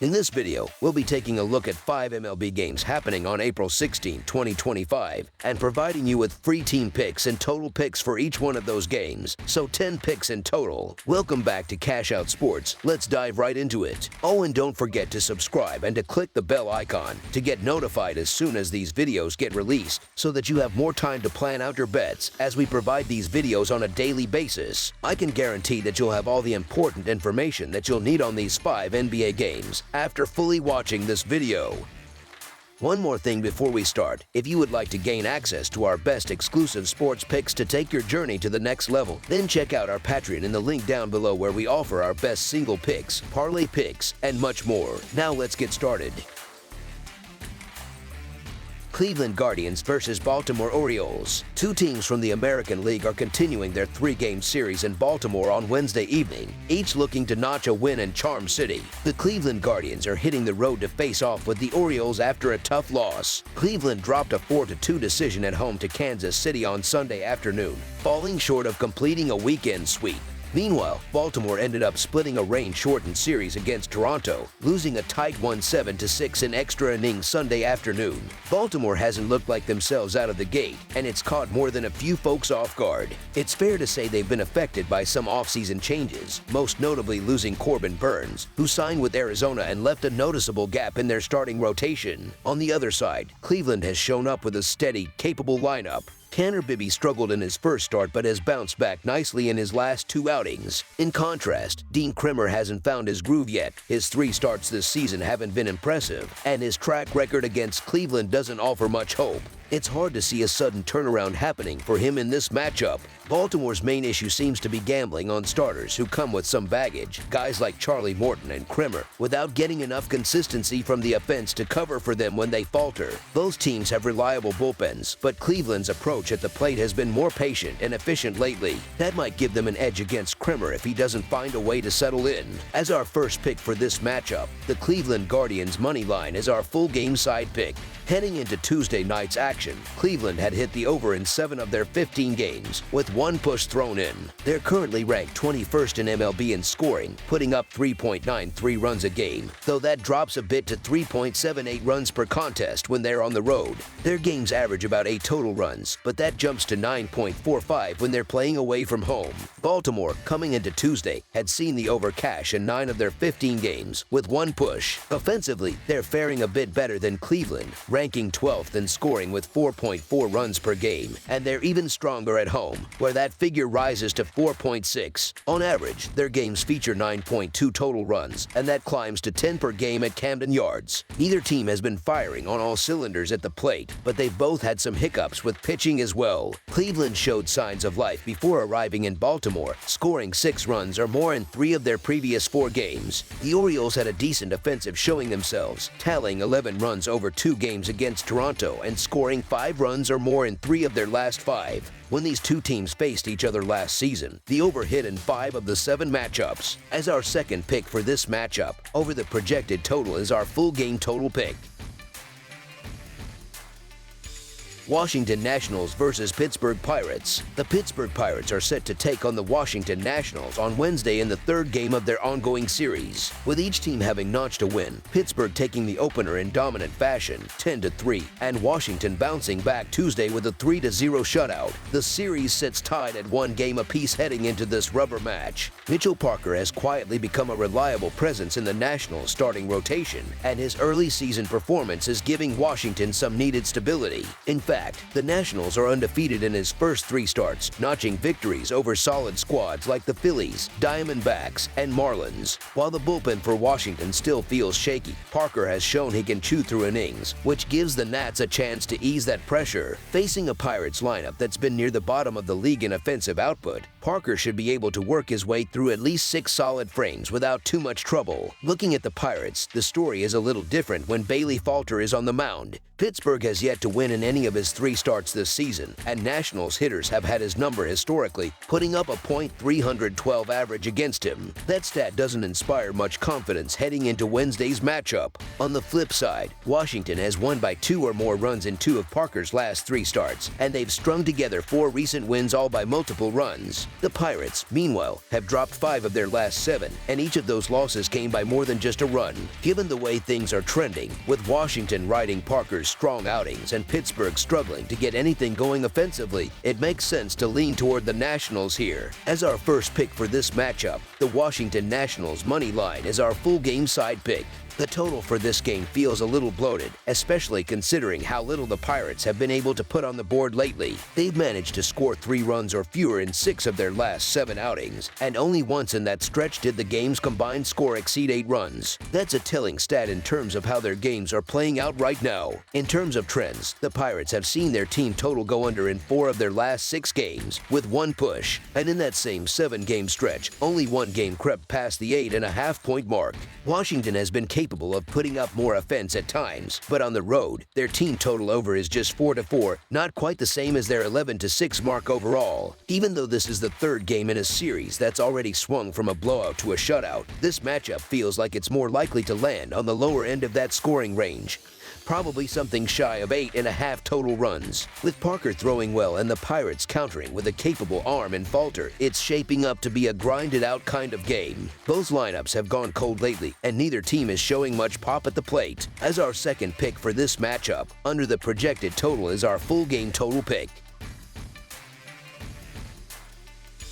In this video, we'll be taking a look at 5 MLB games happening on April 16, 2025, and providing you with free team picks and total picks for each one of those games, so 10 picks in total. Welcome back to Cash Out Sports. Let's dive right into it. Oh, and don't forget to subscribe and to click the bell icon to get notified as soon as these videos get released, so that you have more time to plan out your bets as we provide these videos on a daily basis. I can guarantee that you'll have all the important information that you'll need on these 5 NBA games after fully watching this video. One more thing before we start. If you would like to gain access to our best exclusive sports picks to take your journey to the next level, then check out our Patreon in the link down below, where we offer our best single picks, parlay picks, and much more. Now let's get started. Cleveland Guardians versus Baltimore Orioles. Two teams from the American League are continuing their 3-game series in Baltimore on Wednesday evening, each looking to notch a win in Charm City. The Cleveland Guardians are hitting the road to face off with the Orioles after a tough loss. Cleveland dropped a 4-2 decision at home to Kansas City on Sunday afternoon, falling short of completing a weekend sweep. Meanwhile, Baltimore ended up splitting a rain-shortened series against Toronto, losing a tight 1-7-6 in extra innings Sunday afternoon. Baltimore hasn't looked like themselves out of the gate, and it's caught more than a few folks off guard. It's fair to say they've been affected by some offseason changes, most notably losing Corbin Burns, who signed with Arizona and left a noticeable gap in their starting rotation. On the other side, Cleveland has shown up with a steady, capable lineup. Tanner Bibby struggled in his first start but has bounced back nicely in his last 2 outings. In contrast, Dean Kremer hasn't found his groove yet. His 3 starts this season haven't been impressive, and his track record against Cleveland doesn't offer much hope. It's hard to see a sudden turnaround happening for him in this matchup. Baltimore's main issue seems to be gambling on starters who come with some baggage, guys like Charlie Morton and Kremer, without getting enough consistency from the offense to cover for them when they falter. Both teams have reliable bullpens, but Cleveland's approach at the plate has been more patient and efficient lately. That might give them an edge against Kremer if he doesn't find a way to settle in. As our first pick for this matchup, the Cleveland Guardians money line is our full game side pick. Heading into Tuesday night's action, Cleveland had hit the over in 7 of their 15 games, with 1 push thrown in. They're currently ranked 21st in MLB in scoring, putting up 3.93 runs a game, though that drops a bit to 3.78 runs per contest when they're on the road. Their games average about 8 total runs, but that jumps to 9.45 when they're playing away from home. Baltimore, coming into Tuesday, had seen the over cash in 9 of their 15 games, with 1 push. Offensively, they're faring a bit better than Cleveland, ranking 12th in scoring with 4.4 runs per game, and they're even stronger at home, where that figure rises to 4.6. On average, their games feature 9.2 total runs, and that climbs to 10 per game at Camden Yards. Neither team has been firing on all cylinders at the plate, but they've both had some hiccups with pitching as well. Cleveland showed signs of life before arriving in Baltimore, scoring 6 runs or more in 3 of their previous 4 games. The Orioles had a decent offensive showing themselves, tallying 11 runs over 2 games against Toronto and scoring 5 runs or more in 3 of their last 5. When these two teams faced each other last season, the over hit in 5 of the 7 matchups. As our second pick for this matchup, over the projected total is our full game total pick. Washington Nationals versus Pittsburgh Pirates. The Pittsburgh Pirates are set to take on the Washington Nationals on Wednesday in the 3rd game of their ongoing series. With each team having notched a win, Pittsburgh taking the opener in dominant fashion, 10-3, and Washington bouncing back Tuesday with a 3-0 shutout. The series sits tied at 1 game apiece heading into this rubber match. Mitchell Parker has quietly become a reliable presence in the Nationals' starting rotation, and his early season performance is giving Washington some needed stability. In fact, the Nationals are undefeated in his first 3 starts, notching victories over solid squads like the Phillies, Diamondbacks, and Marlins. While the bullpen for Washington still feels shaky, Parker has shown he can chew through innings, which gives the Nats a chance to ease that pressure. Facing a Pirates lineup that's been near the bottom of the league in offensive output, Parker should be able to work his way through at least 6 solid frames without too much trouble. Looking at the Pirates, the story is a little different when Bailey Falter is on the mound. Pittsburgh has yet to win in any of his his 3 starts this season, and Nationals hitters have had his number historically, putting up a .312 average against him. That stat doesn't inspire much confidence heading into Wednesday's matchup. On the flip side, Washington has won by 2 or more runs in 2 of Parker's last 3 starts, and they've strung together 4 recent wins all by multiple runs. The Pirates, meanwhile, have dropped 5 of their last 7, and each of those losses came by more than just a run. Given the way things are trending, with Washington riding Parker's strong outings and Pittsburgh struggling to get anything going offensively, it makes sense to lean toward the Nationals here. As our first pick for this matchup, the Washington Nationals money line is our full game side pick. The total for this game feels a little bloated, especially considering how little the Pirates have been able to put on the board lately. They've managed to score 3 runs or fewer in 6 of their last 7 outings, and only once in that stretch did the game's combined score exceed 8 runs. That's a telling stat in terms of how their games are playing out right now. In terms of trends, the Pirates have seen their team total go under in 4 of their last 6 games, with 1 push, and in that same 7-game stretch, only 1 game crept past the 8.5-point mark. Washington has been capable of putting up more offense at times, but on the road, their team total over is just 4-4, not quite the same as their 11-6 mark overall. Even though this is the 3rd game in a series that's already swung from a blowout to a shutout, this matchup feels like it's more likely to land on the lower end of that scoring range. Probably something shy of 8.5 total runs. With Parker throwing well and the Pirates countering with a capable arm and Falter, it's shaping up to be a grinded-out kind of game. Both lineups have gone cold lately, and neither team is showing much pop at the plate. As our second pick for this matchup, under the projected total is our full game total pick.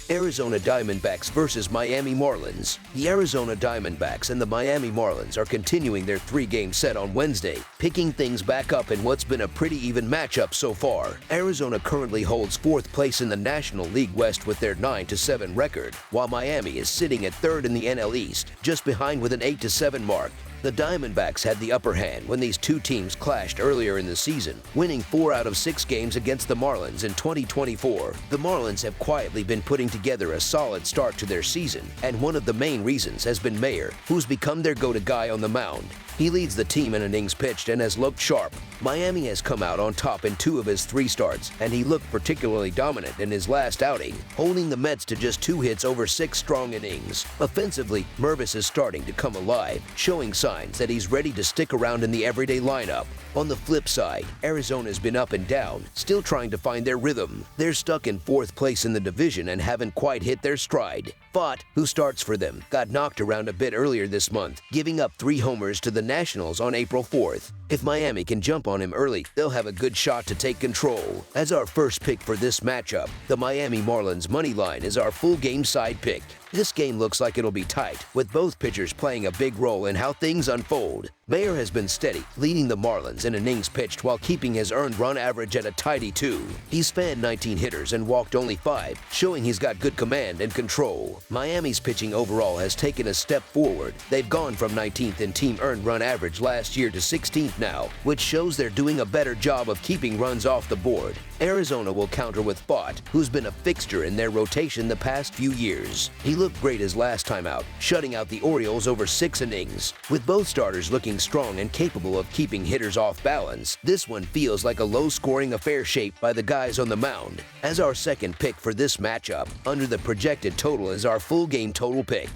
Arizona Diamondbacks versus Miami Marlins. The Arizona Diamondbacks and the Miami Marlins are continuing their 3-game set on Wednesday, picking things back up in what's been a pretty even matchup so far. Arizona currently holds 4th place in the National League West with their 9-7 record, while Miami is sitting at 3rd in the NL East, just behind with an 8-7 mark. The Diamondbacks had the upper hand when these 2 teams clashed earlier in the season, winning 4 out of 6 games against the Marlins in 2024. The Marlins have quietly been putting together a solid start to their season, and one of the main reasons has been Mayer, who's become their go-to guy on the mound. He leads the team in innings pitched and has looked sharp. Miami has come out on top in 2 of his 3 starts, and he looked particularly dominant in his last outing, holding the Mets to just 2 hits over 6 strong innings. Offensively, Mervis is starting to come alive, showing signs that he's ready to stick around in the everyday lineup. On the flip side, Arizona's been up and down, still trying to find their rhythm. They're stuck in 4th place in the division and haven't quite hit their stride. Fott, who starts for them, got knocked around a bit earlier this month, giving up 3 homers to the Nationals on April 4th. If Miami can jump on him early, they'll have a good shot to take control. As our first pick for this matchup, the Miami Marlins money line is our full game side pick. This game looks like it'll be tight, with both pitchers playing a big role in how things unfold. Mayer has been steady, leading the Marlins in innings pitched while keeping his earned run average at a tidy 2. He's fanned 19 hitters and walked only 5, showing he's got good command and control. Miami's pitching overall has taken a step forward. They've gone from 19th in team earned run average last year to 16th now, which shows they're doing a better job of keeping runs off the board. Arizona will counter with Fott, who's been a fixture in their rotation the past few years. He looked great his last time out, shutting out the Orioles over 6 innings. With both starters looking strong and capable of keeping hitters off balance, this one feels like a low-scoring affair shaped by the guys on the mound. As our second pick for this matchup, under the projected total is our full game total pick.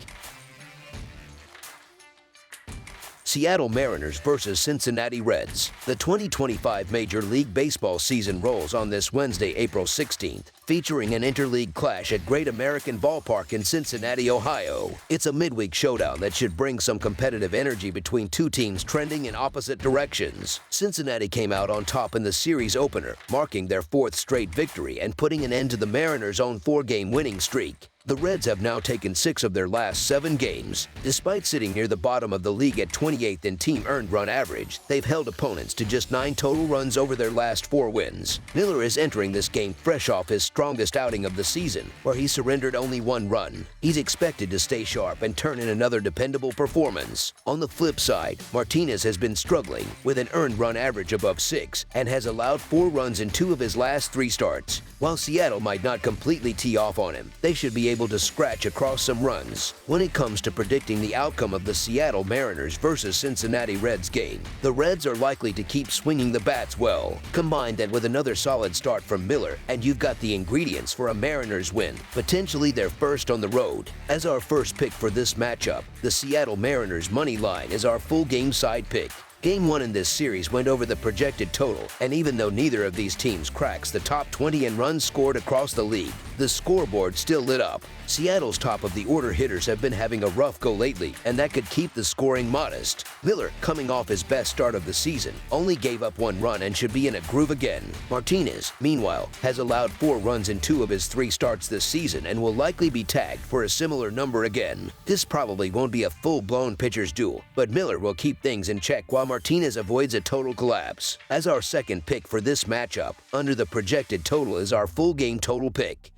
Seattle Mariners versus Cincinnati Reds. The 2025 Major League Baseball season rolls on this Wednesday, April 16th, featuring an interleague clash at Great American Ballpark in Cincinnati, Ohio. It's a midweek showdown that should bring some competitive energy between 2 teams trending in opposite directions. Cincinnati came out on top in the series opener, marking their 4th straight victory and putting an end to the Mariners' own 4-game winning streak. The Reds have now taken 6 of their last 7 games. Despite sitting near the bottom of the league at 28th in team earned run average, they've held opponents to just 9 total runs over their last 4 wins. Miller is entering this game fresh off his strongest outing of the season, where he surrendered only 1 run. He's expected to stay sharp and turn in another dependable performance. On the flip side, Martinez has been struggling with an earned run average above 6 and has allowed 4 runs in 2 of his last 3 starts. While Seattle might not completely tee off on him, they should be able able to scratch across some runs. When it comes to predicting the outcome of the Seattle Mariners versus Cincinnati Reds game, the Reds are likely to keep swinging the bats well. Combine that with another solid start from Miller, and you've got the ingredients for a Mariners win, potentially their first on the road. As our first pick for this matchup, the Seattle Mariners money line is our full game side pick. Game 1 in this series went over the projected total, and even though neither of these teams cracks the top 20 in runs scored across the league, the scoreboard still lit up. Seattle's top of the order hitters have been having a rough go lately, and that could keep the scoring modest. Miller, coming off his best start of the season, only gave up 1 run and should be in a groove again. Martinez, meanwhile, has allowed 4 runs in 2 of his 3 starts this season and will likely be tagged for a similar number again. This probably won't be a full-blown pitcher's duel, but Miller will keep things in check while Martinez avoids a total collapse. As our second pick for this matchup, under the projected total is our full game total pick.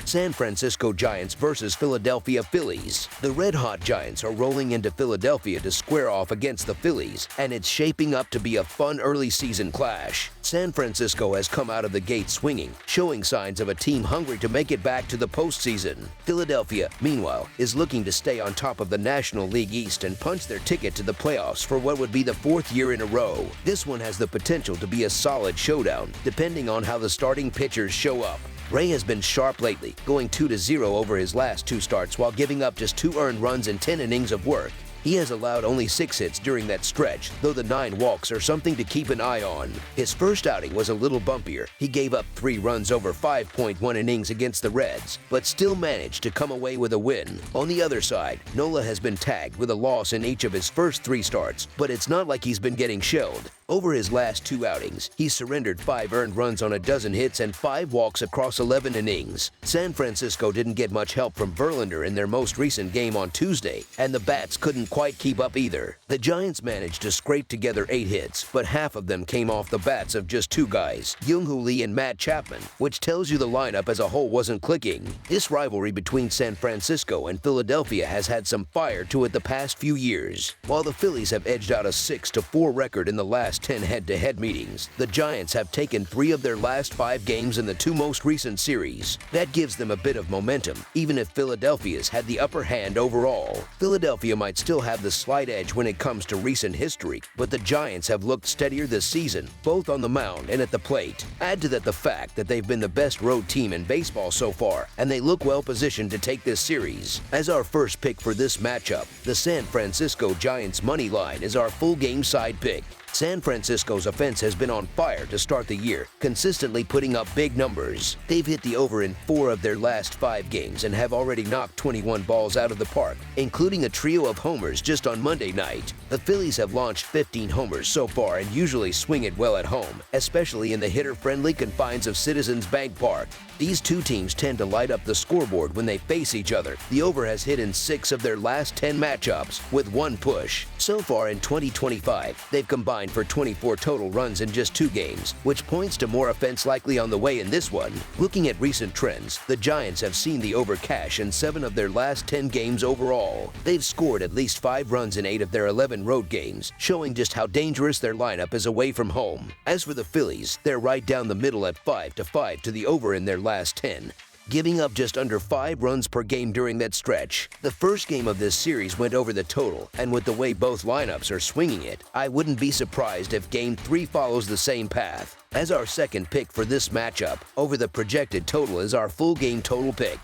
San Francisco Giants versus Philadelphia Phillies. The red-hot Giants are rolling into Philadelphia to square off against the Phillies, and it's shaping up to be a fun early season clash. San Francisco has come out of the gate swinging, showing signs of a team hungry to make it back to the postseason. Philadelphia, meanwhile, is looking to stay on top of the National League East and punch their ticket to the playoffs for what would be the 4th year in a row. This one has the potential to be a solid showdown, depending on how the starting pitchers show up. Ray has been sharp lately, going 2-0 over his last 2 starts while giving up just 2 earned runs in 10 innings of work. He has allowed only 6 hits during that stretch, though the 9 walks are something to keep an eye on. His first outing was a little bumpier. He gave up 3 runs over 5.1 innings against the Reds, but still managed to come away with a win. On the other side, Nola has been tagged with a loss in each of his first 3 starts, but it's not like he's been getting shelled. Over his last 2 outings, he surrendered 5 earned runs on a dozen hits and 5 walks across 11 innings. San Francisco didn't get much help from Verlander in their most recent game on Tuesday, and the bats couldn't quite keep up either. The Giants managed to scrape together 8 hits, but half of them came off the bats of just 2 guys, Young-Hoo Lee and Matt Chapman, which tells you the lineup as a whole wasn't clicking. This rivalry between San Francisco and Philadelphia has had some fire to it the past few years. While the Phillies have edged out a 6-4 record in the last 10 head-to-head meetings, the Giants have taken 3 of their last 5 games in the 2 most recent series. That gives them a bit of momentum, even if Philadelphia's had the upper hand overall. Philadelphia might still have the slight edge when it comes to recent history, but the Giants have looked steadier this season, both on the mound and at the plate. Add to that the fact that they've been the best road team in baseball so far, and they look well positioned to take this series. As our first pick for this matchup, the San Francisco Giants money line is our full game side pick. San Francisco's offense has been on fire to start the year, consistently putting up big numbers. They've hit the over in 4 of their last 5 games and have already knocked 21 balls out of the park, including a trio of homers just on Monday night. The Phillies have launched 15 homers so far and usually swing it well at home, especially in the hitter-friendly confines of Citizens Bank Park. These 2 teams tend to light up the scoreboard when they face each other. The over has hit in 6 of their last 10 matchups, with 1 push. So far in 2025, they've combined for 24 total runs in just 2 games, which points to more offense likely on the way in this one. Looking at recent trends, the Giants have seen the over cash in 7 of their last 10 games overall. They've scored at least 5 runs in 8 of their 11 road games, showing just how dangerous their lineup is away from home. As for the Phillies, they're right down the middle at 5-5 to the over in their last 10. Giving up just under 5 runs per game during that stretch. The first game of this series went over the total, and with the way both lineups are swinging it, I wouldn't be surprised if Game 3 follows the same path. As our second pick for this matchup, over the projected total is our full game total pick.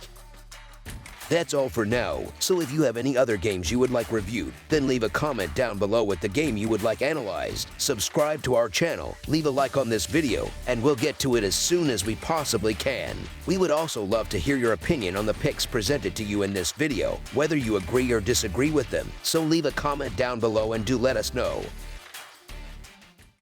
That's all for now, so if you have any other games you would like reviewed, then leave a comment down below with the game you would like analyzed. Subscribe to our channel, leave a like on this video, and we'll get to it as soon as we possibly can. We would also love to hear your opinion on the picks presented to you in this video, whether you agree or disagree with them, so leave a comment down below and do let us know.